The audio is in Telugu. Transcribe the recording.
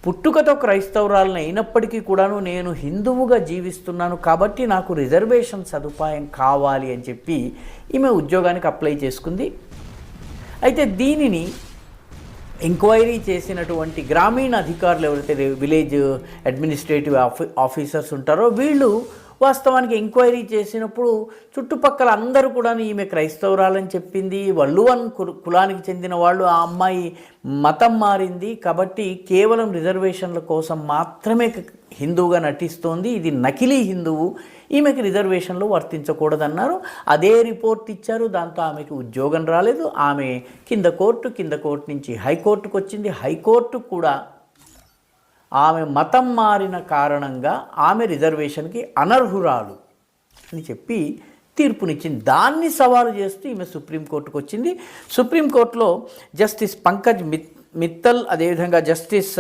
పుట్టుకతో క్రైస్తవురాలను అయినప్పటికీ కూడాను నేను హిందువుగా జీవిస్తున్నాను కాబట్టి నాకు రిజర్వేషన్ సదుపాయం కావాలి అని చెప్పి ఈమె ఉద్యోగానికి అప్లై చేసుకుంది. అయితే దీనిని ఎంక్వైరీ చేసినటువంటి గ్రామీణ అధికారులు ఎవరైతే విలేజ్ అడ్మినిస్ట్రేటివ్ ఆఫీసర్స్ ఉంటారో వీళ్ళు వాస్తవానికి ఎంక్వైరీ చేసినప్పుడు చుట్టుపక్కల అందరూ కూడా ఈమె క్రైస్తవురాలని చెప్పింది. వల్లువన్ కులానికి చెందిన వాళ్ళు, ఆ అమ్మాయి మతం మారింది కాబట్టి కేవలం రిజర్వేషన్ల కోసం మాత్రమే హిందువుగా నటిస్తోంది, ఇది నకిలీ హిందువు, ఈమెకి రిజర్వేషన్లు వర్తించకూడదన్నారు. అదే రిపోర్ట్ ఇచ్చారు. దాంతో ఆమెకి ఉద్యోగం రాలేదు. ఆమె కింద కోర్టు నుంచి హైకోర్టుకు వచ్చింది. హైకోర్టు కూడా ఆమె మతం మారిన కారణంగా ఆమె రిజర్వేషన్కి అనర్హురాలు అని చెప్పి తీర్పునిచ్చింది. దాన్ని సవాలు చేస్తూ ఈమె సుప్రీంకోర్టుకు వచ్చింది. సుప్రీంకోర్టులో జస్టిస్ పంకజ్ మిత్తల్, అదేవిధంగా జస్టిస్